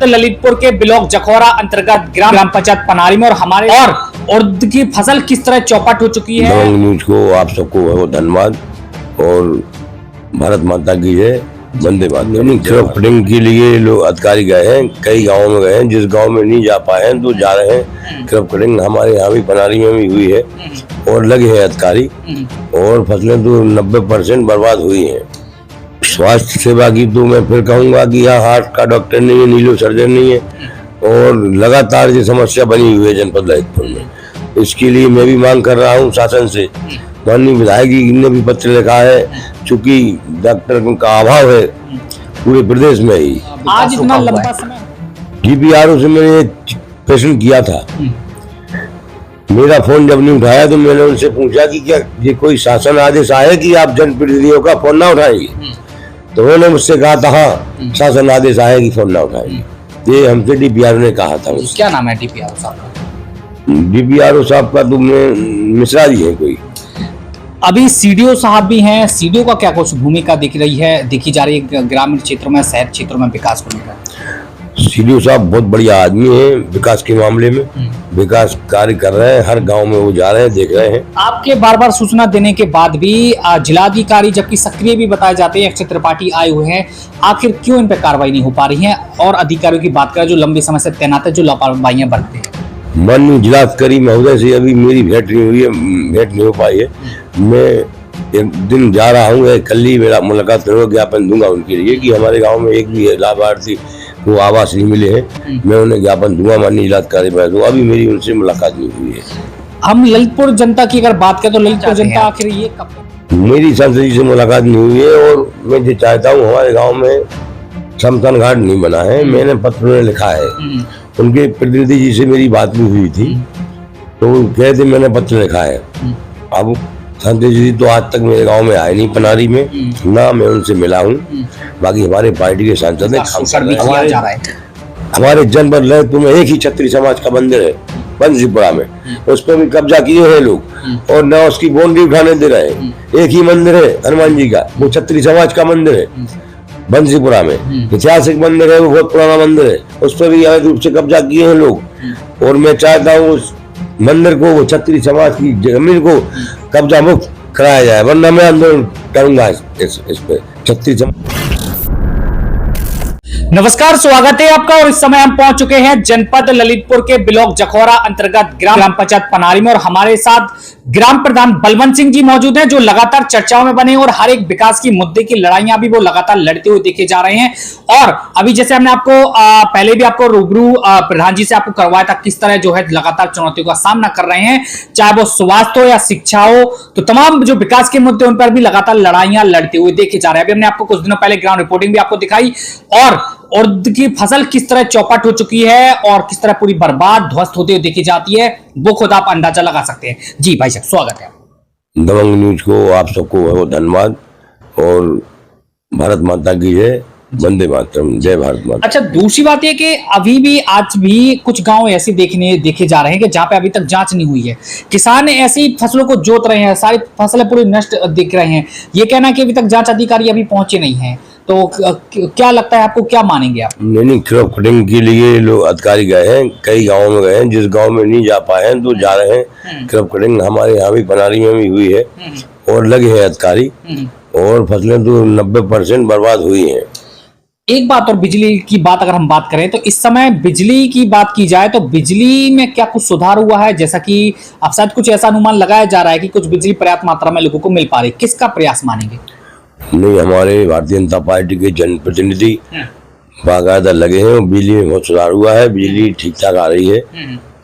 ललितपुर के ब्लॉक जखौरा अंतर्गत ग्राम पंचायत पनारी में और हमारे और उर्द की फसल किस तरह चौपट हो चुकी है। दबंग न्यूज को आप सबको बहुत धन्यवाद और भारत माता की जय, वंदे मातरम। क्रॉप कटिंग के लिए लोग अधिकारी गए हैं, कई गांवों में गए हैं, जिस गांव में नहीं जा पाए हैं तो जा रहे हैं। क्रॉप कटिंग हमारे यहाँ भी पनारी में भी हुई है और लगे हैं अधिकारी, और फसलें तो 90% बर्बाद हुई हैं। स्वास्थ्य सेवा की तो मैं फिर कहूँगा कि यहाँ हार्ट का डॉक्टर नहीं है, नीलो सर्जन नहीं है, और लगातार ये समस्या बनी हुई है जनपद ललितपुर में। इसके लिए मैं भी मांग कर रहा हूँ शासन से। माननीय विधायक जी ने भी पत्र लिखा है, चूंकि डॉक्टर का अभाव है पूरे प्रदेश में ही। आज इतना लंबा समय GPRO से मैंने पेशेंट किया था, मेरा फोन जब नहीं उठाया तो मैंने उनसे पूछा कि क्या ये कोई शासन आदेश आया कि आप जनप्रतिनिधियों का फोन ना उठाएंगे, तो उन्होंने मुझसे कहा था हाँ शासन आदेश आया कि फोन ना उठाएंगे। ये हमसे DPRO ने कहा था। क्या नाम है DPRO साहब का? DPRO साहब का तो मिश्रा जी है कोई। अभी CDO साहब भी हैं, CDO का क्या कुछ भूमिका देखी जा रही है ग्रामीण क्षेत्रों में, शहर क्षेत्रों में विकास को लेकर? CDO साहब बहुत बढ़िया आदमी है, विकास के मामले में विकास कार्य कर रहे हैं, हर गांव में वो जा रहे हैं, देख रहे हैं। आपके बार बार सूचना देने के बाद भी जिलाधिकारी जबकि सक्रिय भी बताए जाते हैं, अक्षय त्रिपाठी आए हुए हैं, आखिर क्यों इन पर कार्रवाई नहीं हो पा रही है? और अधिकारियों की बात करें जो लंबे समय से तैनात है, जो लापरवाहियां बरतते हैं। माननीय जिलाधिकारी महोदय से अभी मेरी भेंट नहीं हुई है, भेंट नहीं हो पाई है। मैं एक दिन जा रहा हूँ, कल ही मेरा मुलाकात करूँगा, ज्ञापन दूंगा उनके लिए कि हमारे गाँव में एक भी लाभार्थी वो आवास नहीं मिले हैं, मैं उन्हें ज्ञापन दूंगा माननीय जिलाधिकारी में। तो अभी मेरी उनसे मुलाकात नहीं हुई है। हम ललितपुर जनता की अगर बात करें तो ललितपुर जनता आखिर ये कब? मेरी सांसद जी से मुलाकात नहीं हुई है, और मैं जो चाहता हूँ हमारे गांव में शमशान घाट नहीं बना है, मैंने पत्र में लिखा है। उनके प्रतिनिधि जी से मेरी बात भी हुई थी, तो वो कहे थे मैंने पत्र लिखा है। अब सांसद जी तो आज तक मेरे गांव में आए नहीं पनारी में, ना मैं उनसे मिला हूँ। बाकी हमारे पार्टी के सांसद हमारे जनपद ललितपुर में एक ही छत्री समाज का मंदिर है बंसीपुरा में, उस पर भी कब्जा किए हैं लोग, और न उसकी बाउंड्री उठाने दे रहे हैं। एक ही मंदिर है हनुमान जी का, वो छत्री समाज का मंदिर है बंसीपुरा में, ऐतिहासिक मंदिर है, वो बहुत पुराना मंदिर है, उस पर भी अवैध रूप से कब्जा किए हैं लोग। और मैं चाहता हूँ उस मंदिर को, वो छत्री समाज की जमीन को कब्जा मुक्त कराया जाए, वरना मैं आंदोलन करूंगा इस पे छत्री समाज। नमस्कार, स्वागत है आपका। और इस समय हम पहुंच चुके हैं जनपद ललितपुर के ब्लॉक जखौरा अंतर्गत ग्राम पंचायत पनारी में, और हमारे साथ ग्राम प्रधान बलवंत सिंह जी मौजूद हैं, जो लगातार चर्चाओं में बने और हर एक विकास की मुद्दे की लड़ाइयां भी वो लगातार लड़ते हुए देखे जा रहे हैं। और अभी जैसे हमने आपको पहले भी आपको रूबरू प्रधान जी से आपको करवाया था, किस तरह जो है लगातार चुनौतियों का सामना कर रहे हैं, चाहे वो स्वास्थ्य हो या शिक्षा हो, तो तमाम जो विकास के मुद्दे उन पर भी लगातार लड़ाइयां लड़ते हुए देखे जा रहे हैं। अभी हमने आपको कुछ दिनों पहले ग्राउंड रिपोर्टिंग भी आपको दिखाई, और उर्द की फसल किस तरह चौपट हो चुकी है और किस तरह पूरी बर्बाद ध्वस्त होते हुए देखी जाती है, वो खुद आप अंदाजा लगा सकते हैं। जी भाई साहब, स्वागत है। दबंग न्यूज को आप सबको बहुत धन्यवाद और भारत माता की जय, वंदे मातरम, जय भारत माता। अच्छा, दूसरी बात यह कि अभी भी आज भी कुछ गांव ऐसे देखे जा रहे हैं कि जहां पे अभी तक जांच नहीं हुई है, किसान ऐसी फसलों को जोत रहे हैं, सारी फसलें पूरी नष्ट दिख रहे हैं, ये कहना कि अभी तक जांच अधिकारी अभी पहुंचे नहीं है, तो क्या लगता है आपको, क्या मानेंगे आप? नहीं, क्रॉप कटिंग के लिए लोग अधिकारी गए हैं, कई गांवों में गए हैं, जिस गांव में नहीं जा पाए हैं तो जा रहे हैं। क्रॉप कटिंग हमारे यहाँ भी पनारी में भी हुई है और लगे हैं अधिकारी, और फसलें तो 90% बर्बाद हुई हैं। एक बात और, बिजली की बात अगर हम बात करें तो इस समय बिजली की बात की जाए तो बिजली में क्या कुछ सुधार हुआ है? जैसा कि अब शायद कुछ ऐसा अनुमान लगाया जा रहा है कि कुछ बिजली पर्याप्त मात्रा में लोगों को मिल पा रही है, किसका प्रयास मानेंगे? नहीं, हमारे भारतीय जनता पार्टी के जनप्रतिनिधि बाकायदा लगे हैं, और बिजली में बहुत सुधार हुआ है, बिजली ठीक ठाक आ रही है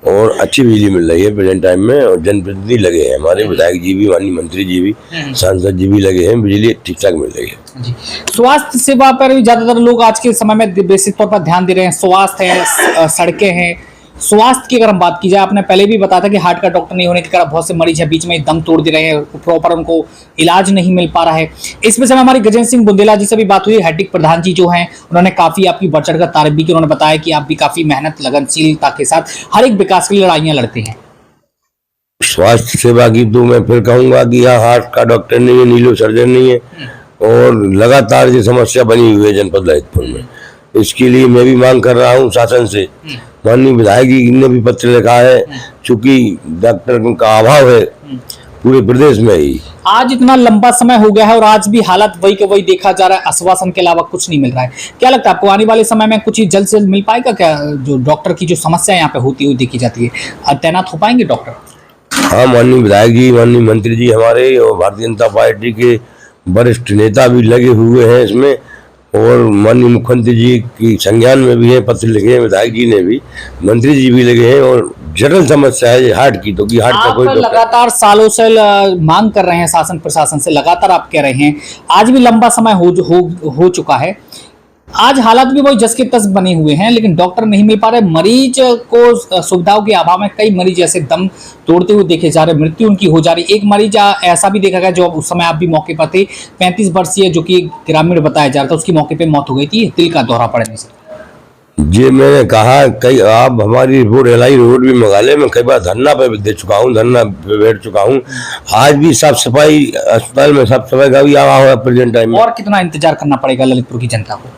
और अच्छी बिजली मिल रही है प्रेजेंट टाइम में, और जनप्रतिनिधि लगे हैं, हमारे विधायक जी भी, माननीय मंत्री जी भी, सांसद जी भी लगे हैं, बिजली ठीक ठाक मिल रही है। स्वास्थ्य सेवा पर भी ज्यादातर लोग आज के समय में बेसिक तौर पर ध्यान दे रहे हैं। स्वास्थ्य है, सड़कें हैं, स्वास्थ्य की अगर हम बात की जाए, आपने पहले भी बताया था कि हार्ट का डॉक्टर नहीं होने के कारण बहुत से मरीज है बीच में दम तोड़ दे रहे हैं, प्रॉपर उनको इलाज नहीं मिल पा रहा है। इस विषय में हमारी गजेंद्र सिंह बुंदेला जी से भी बात हुई, हेडिक प्रधान जी जो हैं, उन्होंने काफी आपकी बढ़ चढ़कर तारीफ भी की। उन्होंने बताया कि आप भी काफी मेहनत लगनशीलता के साथ हर एक विकास की लड़ाइयां लड़ते हैं। स्वास्थ्य सेवा की तो मैं फिर कहूंगा कि यहाँ हार्ट का डॉक्टर नहीं है, नीलो सर्जन नहीं है, और लगातार ये समस्या बनी हुई है जनपद ललितपुर में। इसके लिए मैं भी मांग कर रहा हूँ शासन से। माननीय विधायक जी ने भी पत्र लिखा है, चूंकि डॉक्टर का अभाव है पूरे प्रदेश में ही। आज इतना लंबा समय हो गया है और आज भी हालत वही के वही देखा जा रहा है, आश्वासन के अलावा कुछ नहीं मिल रहा है। क्या लगता है आपको आने वाले समय में कुछ ही जल्द से जल्द मिल पाएगा क्या? जो डॉक्टर की जो समस्या यहाँ पे होती हुई देखी जाती है, तैनात हो पाएंगे डॉक्टर? हाँ, माननीय विधायक जी, माननीय मंत्री जी हमारे और भारतीय जनता पार्टी के वरिष्ठ नेता भी लगे हुए हैं इसमें, और माननीय मुख्यमंत्री जी की संज्ञान में भी है, पत्र लिखे हैं विधायक जी ने भी, मंत्री जी भी लगे हैं। और जटिल समस्या है हार्ट की, तो हार्ट का कोई लगातार सालों से मांग कर रहे हैं शासन प्रशासन से, लगातार आप कह रहे हैं, आज भी लंबा समय हो चुका है, आज हालात भी वही जस के तस बने हुए हैं, लेकिन डॉक्टर नहीं मिल पा रहे। मरीज को सुविधाओं के अभाव में कई मरीज ऐसे दम तोड़ते हुए देखे जा रहे, मृत्यु उनकी हो जा रही। एक मरीज ऐसा भी देखा गया जो उस समय आप भी मौके पर थे, 35 वर्षीय जो कि ग्रामीण बताया जा रहा था, उसकी मौके पे मौत हो गई थी दिल का दौरा पड़ने से। जी, मैंने कहा कई आप हमारी रिपोर्ट एलआई रोड भी मंगा ले, मैं कई बार धरना पे दे चुका हूँ, धरना पे बैठ चुका हूँ। आज भी साफ सफाई अस्पताल में साफ सफाई का भी आवा हुआ प्रेजेंट टाइम में। और कितना इंतजार करना पड़ेगा ललितपुर की जनता को?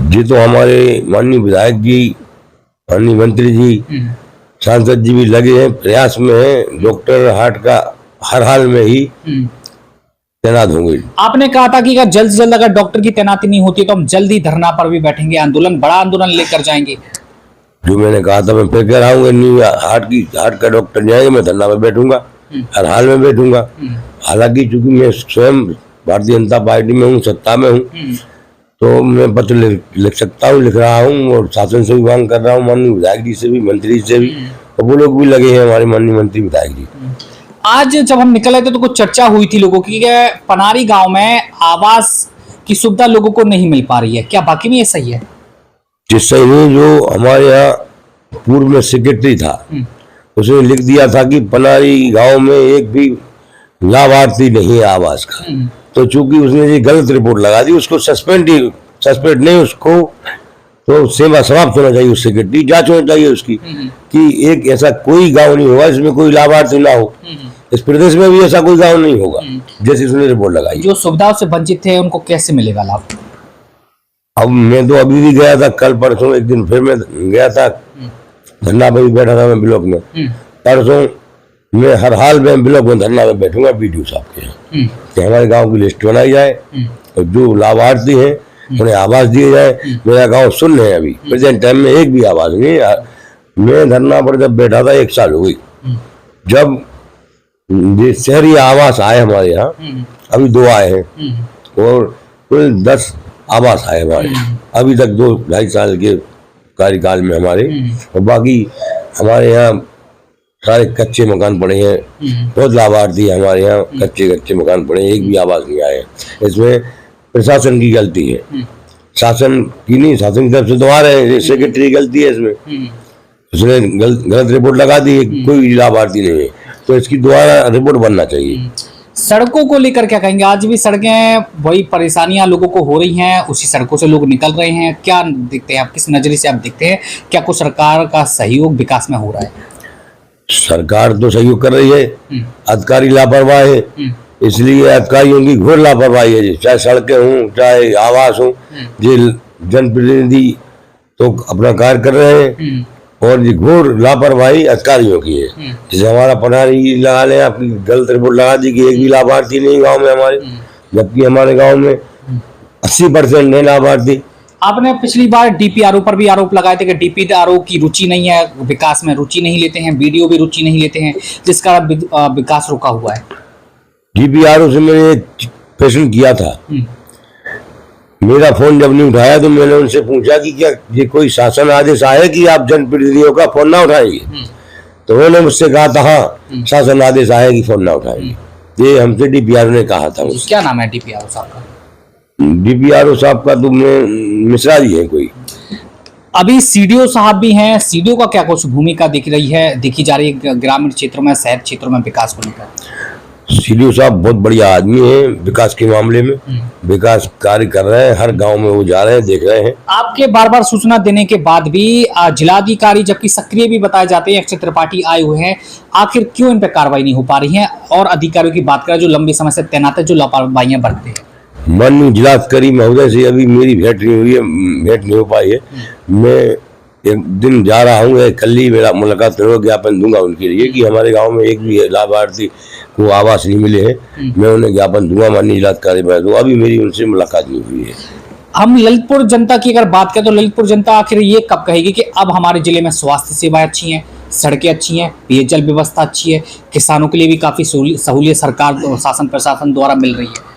जी, तो हमारे माननीय विधायक जी, माननीय मंत्री जी, सांसद जी भी लगे हैं, प्रयास में हैं। डॉक्टर हार्ट का हर हाल में ही तैनात होंगे। आपने कहा था कि अगर जल्द से जल्द अगर डॉक्टर की तैनाती नहीं होती तो हम जल्द ही धरना पर भी बैठेंगे, आंदोलन, बड़ा आंदोलन लेकर जाएंगे। जो मैंने कहा था मैं फिर कह रहा हूँ, हार्ट का डॉक्टर जाएंगे, मैं धरना पर बैठूंगा, हर हाल में बैठूंगा। हालांकि चूंकि मैं स्वयं भारतीय जनता पार्टी में हूँ, सत्ता में हूँ, तो मैं पत्र लिख सकता हूँ, लिख रहा हूँ, और शासन से भी मांग कर रहा हूँ, माननीय विधायक जी से भी, मंत्री से भी, और वो लोग भी लगे हैं हमारे माननीय मंत्री विधायक जी। आज जब हम निकले थे तो कुछ चर्चा हुई थी लोगों की कि पनारी गांव में आवास की सुविधा लोगों को नहीं मिल पा रही है, क्या बाकी में ये सही है? जिस सही नहीं, जो हमारे यहाँ पूर्व में सेक्रेटरी था उसने लिख दिया था कि पनारी गांव में एक भी लाभार्थी नहीं है आवास का, तो चूंकि उसने ये गलत रिपोर्ट लगा दी, उसको सस्पेंड नहीं, उसको तो सेवा समाप्त होना चाहिए, उस सेक्रेटरी जांच होनी चाहिए उसकी कि एक ऐसा कोई गांव नहीं होगा जिसमें कोई लाभार्थी ना हो। इस प्रदेश में भी ऐसा कोई गांव नहीं होगा जैसे उसने रिपोर्ट लगाई। जो सुविधाओं से वंचित थे उनको कैसे मिलेगा लाभ? अब मैं तो अभी भी गया था, कल परसों एक दिन फिर मैं गया था, धरना पे भी बैठा था मैं ब्लॉक में। परसों मैं हर हाल में ब्लॉक में धरना पे बैठूंगा बीडीओ साहब के यहाँ कि हमारे गांव की लिस्ट बनाई जाए और जो लाभार्थी हैं उन्हें आवास दिए जाए। मेरा गांव सुन है, अभी प्रेजेंट टाइम में एक भी आवास नहीं। मैं धरना पर जब बैठा था 1 साल हो गई, जब ये शहरी आवास आए हमारे यहाँ, अभी 2 आए हैं और कुल 10 आवास आए हमारे, अभी तक 2-2.5 साल के कार्यकाल में हमारे, और बाकी हमारे यहाँ सारे कच्चे मकान पड़े हैं। बहुत लाभार्थी है हमारे यहाँ, कच्चे मकान पड़े हैं, एक भी आवास नहीं आए। इसमें प्रशासन की गलती है, शासन की नहीं, शासन की तरफ से तो आ रहे हैं, सेक्रेटरी की गलती है इसमें, उसने गलत रिपोर्ट लगा दी, कोई लाभार्थी नहीं है, तो इसकी दोबारा रिपोर्ट बनना चाहिए। सड़कों को लेकर क्या कहेंगे? आज भी सड़कें वही परेशानियां लोगों को हो रही हैं, उसी सड़कों से लोग निकल रहे हैं, क्या देखते हैं आप, किस नजरिए से आप देखते हैं? क्या कुछ सरकार का सहयोग विकास में हो रहा है? सरकार तो सहयोग कर रही है, अधिकारी लापरवाह है, इसलिए अधिकारियों की घोर लापरवाही है। चाहे सड़कें हों, चाहे आवास हो, ये जनप्रतिनिधि तो अपना कार्य कर रहे हैं और ये घोर लापरवाही अधिकारियों की है। जैसे हमारा पनारी लगा लें, आपकी गलत रिपोर्ट लगा दी कि एक भी लाभार्थी नहीं गांव में हमारे, जबकि हमारे गांव में 80% है लाभार्थी। आपने पिछली बार डीपीआरओ पर भी आरोप लगाए थे कि डीपीआरओ की रुचि नहीं है, विकास में रुचि नहीं लेते हैं, बीडीओ भी रुचि नहीं लेते हैं, जिस कारण विकास रुका हुआ है। डीपीआरओ से मैंने प्रश्न किया था, मेरा फोन जब नहीं उठाया तो मैंने उनसे पूछा कि क्या ये कोई शासन आदेश आया कि आप जनप्रतिनिधियों का फोन ना उठाएंगे? तो उन्होंने मुझसे कहा था हाँ, शासन आदेश आया कि फोन ना उठाएंगे। ये हमसे डीपीआरओ ने कहा था। क्या नाम है डीपीआरओ साहब का? डीपीआरओ साहब का तो मिश्रा जी है कोई। अभी सीडीओ साहब भी हैं, सीडीओ का क्या कुछ भूमिका देखी जा रही है ग्रामीण क्षेत्रों में, शहर क्षेत्रों में विकास को लेकर? सीडीओ साहब बहुत बढ़िया आदमी है, विकास के मामले में विकास कार्य कर रहे हैं, हर गांव में वो जा रहे हैं, देख रहे हैं। आपके बार बार सूचना देने के बाद भी जिलाधिकारी जबकि सक्रिय भी बताए जाते हैं, अक्षय त्रिपाठी आए हुए हैं, आखिर क्यों इन पर कार्रवाई नहीं हो पा रही है? और अधिकारियों की बात करें जो लंबे समय से तैनात है, जो लापरवाहियां बरतते हैं। माननीय जिलाधिकारी महोदय से अभी मेरी भेंट नहीं हो पाई है। मैं एक दिन जा रहा हूँ, कल ही मेरा मुलाकात करो, ज्ञापन दूंगा उनके लिए कि हमारे गांव में एक भी लाभार्थी को आवास नहीं मिले हैं। मैं उन्हें ज्ञापन दूंगा माननीय जिलाधिकारी महोदय। तो अभी मेरी उनसे मुलाकात नहीं हुई है। हम ललितपुर जनता की अगर बात करें तो ललितपुर जनता आखिर ये कब कहेगी कि अब हमारे जिले में स्वास्थ्य सेवाएं अच्छी हैं, सड़कें अच्छी हैं, पेयजल व्यवस्था अच्छी है, किसानों के लिए भी काफी सहूलियत सरकार और शासन प्रशासन द्वारा मिल रही है?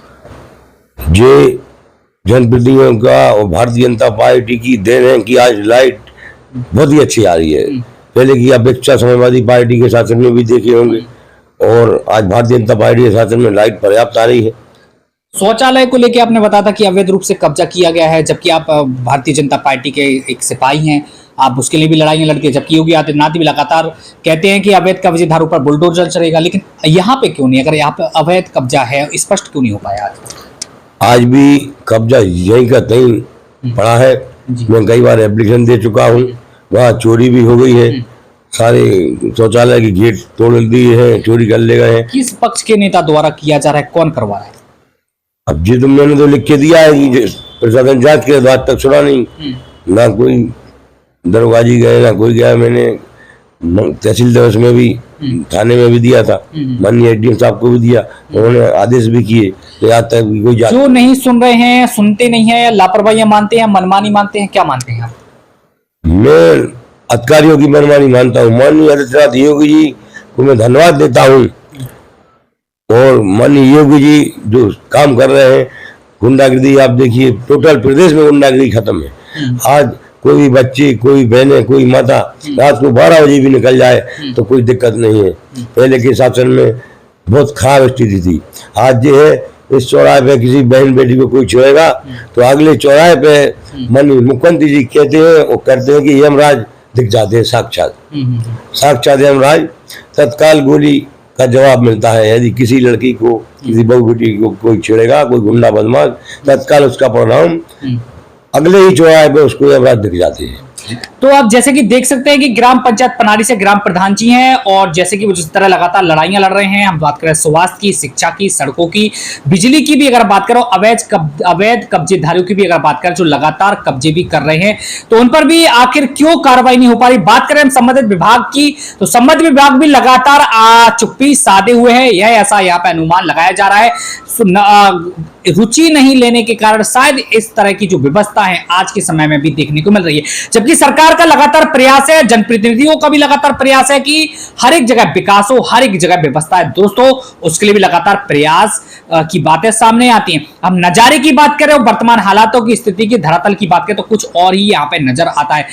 ये जनप्रतिनिधियों का और भारतीय जनता पार्टी की देन है कि आज लाइट बहुत ही अच्छी आ रही है। पहले की अपेक्षा समाजवादी पार्टी के शासन में भी देखे होंगे, और आज भारतीय जनता पार्टी के शासन में लाइट पर्याप्त आ रही है। शौचालय को लेकर आपने बताया था कि अवैध रूप से कब्जा किया गया है, जबकि आप भारतीय जनता पार्टी के एक सिपाही हैं, आप उसके लिए भी लड़ाइयां लड़ते हैं, जबकि योगी आदित्यनाथ भी लगातार कहते हैं कि अवैध कब्जेदारों पर बुलडोजर चलेगा, लेकिन यहाँ पे क्यों नहीं? अगर यहाँ पे अवैध कब्जा है, स्पष्ट क्यों नहीं हो पाया आज भी कब्जा यहीं का तहीं पड़ा है। मैं कई बार एप्लीकेशन दे चुका हूँ, वहाँ चोरी भी हो गई है, सारे शौचालय की गेट तोड़ दिए हैं, चोरी कर ले गए हैं। किस पक्ष के नेता द्वारा किया जा रहा है, कौन करवा रहा है? अब जी तो मैंने तो लिख के दिया है कि प्रशासन जांच के बाद तक सुना नहीं, ना कोई दरोगाजी गए ना कोई गया। मैंने तहसील दिवस में भी थाने में भी दिया था, माननीय एडीएम साहब को भी दिया, उन्होंने आदेश भी किए कि आज तक कोई जांच। जो नहीं सुन रहे हैं, सुनते नहीं है, लापरवाही मानते हैं, मनमानी मानते हैं, क्या मानते हैं आप? मैं अधिकारियों की मनमानी मानता हूँ। माननीय आदित्यनाथ योगी जी को मैं धन्यवाद देता हूँ, और माननीय योगी जी जो काम कर रहे हैं, गुंडागिरी आप देखिए टोटल प्रदेश में गुंडागिरी खत्म है। आज कोई भी बच्ची, कोई बहनें, कोई माता रात को 12 बजे भी निकल जाए तो कोई दिक्कत नहीं है। पहले के शासन में बहुत खराब स्थिति थी। आज ये है इस चौराहे पे किसी बहन बेटी को कोई छुएगा तो अगले चौराहे पे माननीय मुख्यमंत्री जी कहते हैं और करते हैं कि यमराज दिख जाते हैं, साक्षात यमराज। तत्काल गोली का जवाब मिलता है। यदि किसी लड़की को, किसी बहू बेटी को कोई छेड़ेगा, कोई गुंडा बदमाश, तत्काल उसका परिणाम अगले ही चौराहे पे उसको यमराज दिख जाते हैं। तो आप जैसे कि देख सकते हैं कि ग्राम पंचायत पनारी से ग्राम प्रधान जी हैं, और जैसे कि वो जिस तरह लगातार लड़ाइयां लड़ रहे हैं, हम बात करें स्वास्थ्य की, शिक्षा की, सड़कों की, बिजली की भी अगर बात करो, अवैध कब्जेधारियों की भी अगर बात करें जो लगातार कब्जे भी कर रहे हैं, तो उन पर भी आखिर क्यों कार्रवाई नहीं हो पा रही? बात करें हम संबंधित विभाग की, तो संबंधित विभाग भी लगातार चुप्पी साधे हुए है, यह ऐसा यहाँ पे अनुमान लगाया जा रहा है। रुचि नहीं लेने के कारण शायद इस तरह की जो व्यवस्था है आज के समय में भी देखने को मिल रही है। जबकि सरकार का लगातार प्रयास है, जनप्रतिनिधियों का भी लगातार प्रयास है कि हर एक जगह विकास हो, हर एक जगह व्यवस्था है। दोस्तों, उसके लिए भी लगातार प्रयास की बातें सामने आती हैं। हम नजारे की बात करें और वर्तमान हालातों की स्थिति की, धरातल की बात करें तो कुछ और ही यहाँ पे नजर आता है।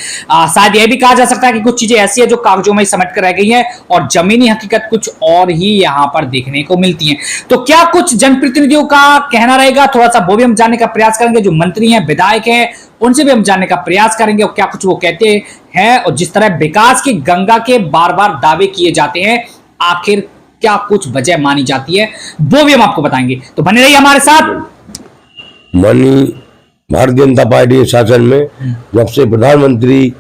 शायद यह भी कहा जा सकता है कि कुछ चीजें ऐसी है जो कागजों में समेट कर रह गई है और जमीनी हकीकत कुछ और ही यहाँ पर देखने को मिलती है। तो क्या कुछ जनप्रतिनिधियों का कहना रहेगा, थोड़ा सा वो भी हम जानने का प्रयास करेंगे। जो मंत्री हैं, विधायक हैं, उनसे भी हम जानने का प्रयास करेंगे और क्या कुछ वो कहते हैं, और जिस तरह विकास की गंगा के बार बार दावे किए जाते हैं, आखिर क्या कुछ वजह मानी जाती है, वो भी हम आपको बताएंगे। तो बने रहिए हमारे साथ। माननीय भारतीय जनता पार्टी के शासन में जब से प्रधानमंत्री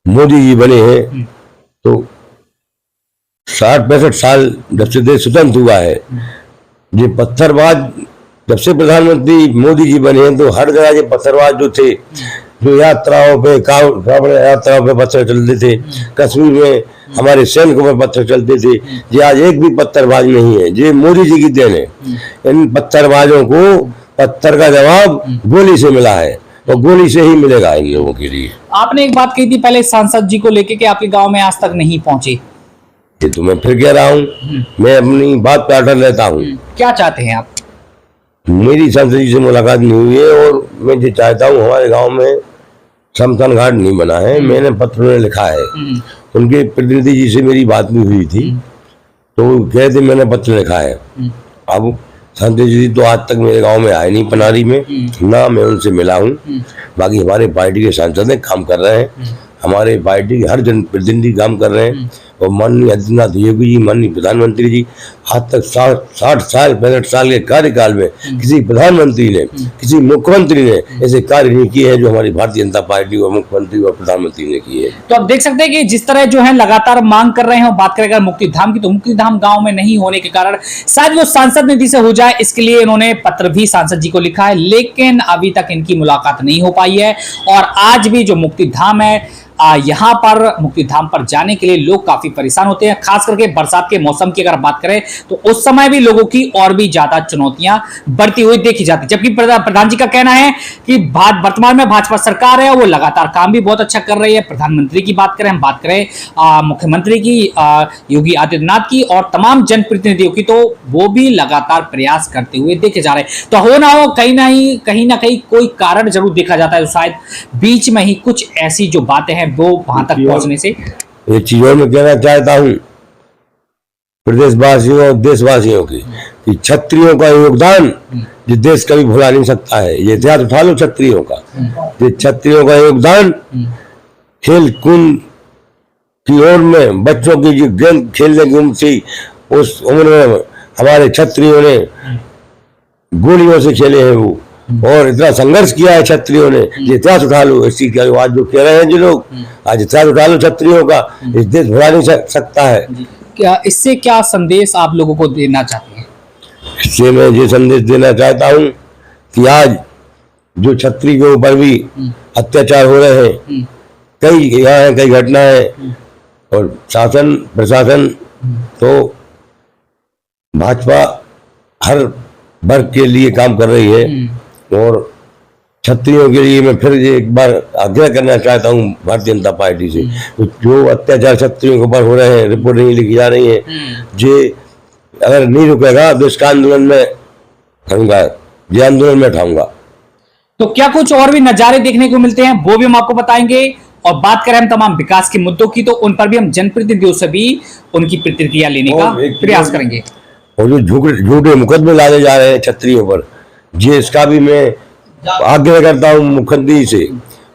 मोदी जी बने हैं तो 60-65 साल जब से देश स्वतंत्र हुआ है, ये पत्थरबाज जब से प्रधानमंत्री मोदी जी बने हैं तो हर जगह ये पत्थरबाज जो थे, जो यात्राओं पे यात्राओं पे पत्थर चलते थे, कश्मीर में हमारे सैनिकों पे पत्थर चलते थे, ये आज एक भी पत्थरबाज नहीं है। ये मोदी जी की देन है। इन पत्थरबाजों को पत्थर का जवाब गोली से मिला है और गोली से ही मिलेगा इन लोगों के लिए। आपने एक बात कही थी पहले सांसद जी को लेके कि आपके गांव में आज तक नहीं पहुंचे, ये तो मैं फिर कह रहा हूँ, मैं अपनी बात पे अटल रहता हूँ। क्या चाहते हैं आप? मेरी सांसद जी से मुलाकात नहीं हुई है और मैं जो चाहता हूँ, हमारे गांव में शमशान घाट नहीं बना है, मैंने पत्र में लिखा है। उनके प्रतिनिधि जी से मेरी बात भी हुई थी तो कहते मैंने पत्र लिखा है। अब सांसद जी तो आज तक मेरे गांव में आए नहीं, पनारी में, ना मैं उनसे मिला हूँ। बाकी हमारे पार्टी के सांसद हैं, काम कर रहे हैं, हमारे पार्टी के हर जनप्रतिनिधि काम कर रहे हैं। और माननीय आदित्यनाथ योगी जी, माननीय प्रधानमंत्री जी, आज तक 60 साल 65 साल के कार्यकाल में किसी प्रधानमंत्री ने, किसी मुख्यमंत्री ने ऐसे कार्य नहीं किए हैं जो हमारी भारतीय जनता पार्टी और मुख्यमंत्री और प्रधानमंत्री ने किए। तो आप देख सकते हैं कि जिस तरह जो है लगातार मांग कर रहे हैं। बात करें अगर मुक्तिधाम की, तो मुक्तिधाम गांव में नहीं होने के कारण शायद वो सांसद निधि से हो जाए, इसके लिए इन्होंने पत्र भी सांसद जी को लिखा है, लेकिन अभी तक इनकी मुलाकात नहीं हो पाई है। और आज भी जो मुक्तिधाम है, यहाँ पर मुक्तिधाम पर जाने के लिए लोग काफी परेशान होते हैं। खास करके बरसात के मौसम की अगर बात करें तो उस समय भी लोगों की और भी ज्यादा चुनौतियां बढ़ती हुई देखी जाती, जबकि प्रधान जी का कहना है कि वर्तमान में भाजपा सरकार है, वो लगातार काम भी बहुत अच्छा कर रही है। प्रधानमंत्री की बात करें, हम बात करें मुख्यमंत्री की, योगी आदित्यनाथ की और तमाम जनप्रतिनिधियों की, तो वो भी लगातार प्रयास करते हुए देखे जा रहे हैं। तो हो ना हो, कहीं ना कहीं कोई कारण जरूर देखा जाता है। तो शायद बीच में ही कुछ ऐसी जो बातें हैं वो वहां तक पहुंचने से एक चीज और मैं कहना चाहता हूं प्रदेशवासियों और देशवासियों की, कि क्षत्रियों का योगदान जो देश कभी भुला नहीं सकता है। ये इतिहास उठा लो क्षत्रियों का, ये क्षत्रियों का योगदान खेल कूद की ओर में, बच्चों की जो गेंद खेलने की उम्र थी, उस उम्र में हमारे क्षत्रियों ने गोलियों से खेले हैं वो, और इतना संघर्ष किया है क्षत्रियों ने। ये इतिहास उठा लो, इसी का आज जो कह रहे हैं जो लोग, आज इतिहास उठा लो क्षत्रियों का, इस देश भुला नहीं सकता है। क्या इससे क्या संदेश आप लोगों को देना चाहते हैं? इससे मैं ये संदेश देना चाहता हूँ कि आज जो क्षत्रिय के ऊपर भी अत्याचार हो रहे हैं, कई घटनाएं, और शासन प्रशासन तो भाजपा हर वर्ग के लिए काम कर रही है। और क्षत्रियों के लिए मैं फिर एक बार आग्रह करना चाहता हूँ भारतीय जनता पार्टी से, तो जो अत्याचार क्षत्रियों के ऊपर हो रहे हैं, रिपोर्ट नहीं लिखी जा रही है, ये अगर नहीं रुकेगा तो इसका आंदोलन में करूंगा, ये आंदोलन में उठाऊंगा। तो क्या कुछ और भी नजारे देखने को मिलते हैं, वो भी हम आपको बताएंगे। और बात करें हम तमाम विकास के मुद्दों की, तो उन पर भी हम जनप्रतिनिधियों से भी उनकी प्रतिक्रिया लेने का प्रयास करेंगे। और जो झूठे मुकदमे लाए जा रहे हैं क्षत्रियों पर, ये इसका भी मैं आग्रह करता हूँ मुख्यमंत्री से,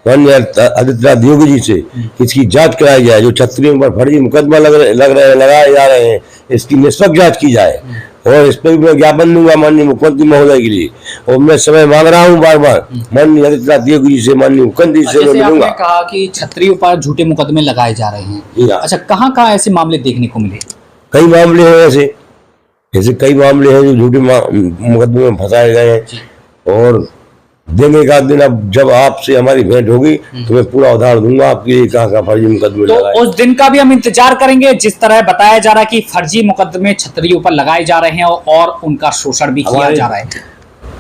माननीय आदित्यनाथ योगी जी से, इसकी जांच कराई जाए। जो क्षत्रियों पर फर्जी मुकदमा लगाए जा रहे हैं, इसकी निष्पक्ष जांच की जाए। और इस पर भी मैं ज्ञापन दूंगा माननीय मुख्यमंत्री महोदय के लिए, और मैं समय मांग रहा हूँ बार बार माननीय आदित्यनाथ योगी जी से, माननीय मुख्यमंत्री से मैं मिलूंगा। कहा कि क्षत्रियों पर झूठे मुकदमे लगाए जा रहे हैं, अच्छा कहाँ ऐसे मामले देखने को मिले? कई मामले हैं ऐसे कई मामले हैं जो झूठे मुकदमे में फंसाए गए हैं। और देने का दिन, अब जब आपसे हमारी भेंट होगी तो मैं पूरा उदाहरण दूंगा आपके लिए कहाँ फर्जी मुकदमे तो उस दिन का भी हम इंतजार करेंगे। जिस तरह बताया जा रहा है कि फर्जी मुकदमे क्षत्रियों पर लगाए जा रहे हैं और उनका शोषण भी किया जा रहा है।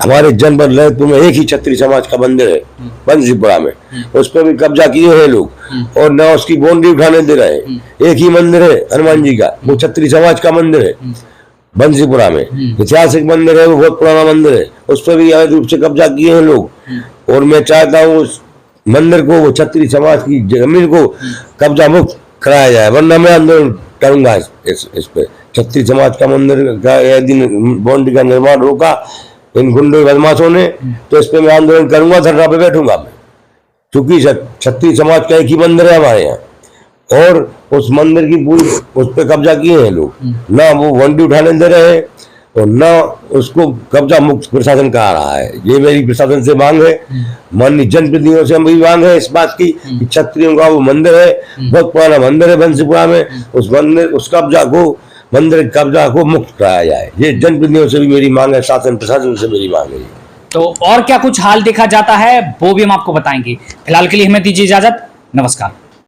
हमारे जनपद ललितपुर में एक ही क्षत्रिय समाज का मंदिर है बंसीपुरा में, उस पर भी कब्जा किए हैं लोग, और न उसकी बाउंड्री उठाने दे रहे हैं। एक ही मंदिर है हनुमान जी का, वो क्षत्रिय समाज का मंदिर है बंसीपुरा में, ऐतिहासिक मंदिर है, वो बहुत पुराना मंदिर है, उस पर भी अवैध रूप से कब्जा किए हैं लोग। और मैं चाहता हूँ उस मंदिर को, वो क्षत्रिय समाज की जमीन को कब्जा मुक्त कराया जाए, वरना मैं आंदोलन करूंगा इस पे। क्षत्रिय समाज का मंदिर का यदि बाउंड्री का निर्माण रोका इन गुंडों बदमाशों ने, तो इस पे मैं आंदोलन करूंगा, धरना पे बैठूंगा मैं, क्योंकि क्षत्रिय समाज का एक ही मंदिर है हमारे यहाँ, और उस मंदिर की पूरी उस पर कब्जा किए हैं लोग, ना वो बाउंड्री उठाने दे रहे हैं और ना उसको कब्जा मुक्त प्रशासन कहा रहा है। ये मेरी प्रशासन से मांग है, माननीय जनप्रतिनिधियों से मेरी मांग है इस बात की कि क्षत्रियों का वो मंदिर है, बहुत पुराना मंदिर है बंसीपुरा में, उस मंदिर कब्जा को मुक्त कराया जाए। ये जनप्रतिनिधियों से भी मेरी मांग है, शासन प्रशासन से मेरी मांग है। तो और क्या कुछ हाल देखा जाता है वो भी हम आपको बताएंगे। फिलहाल के लिए हमें दीजिए इजाजत, नमस्कार।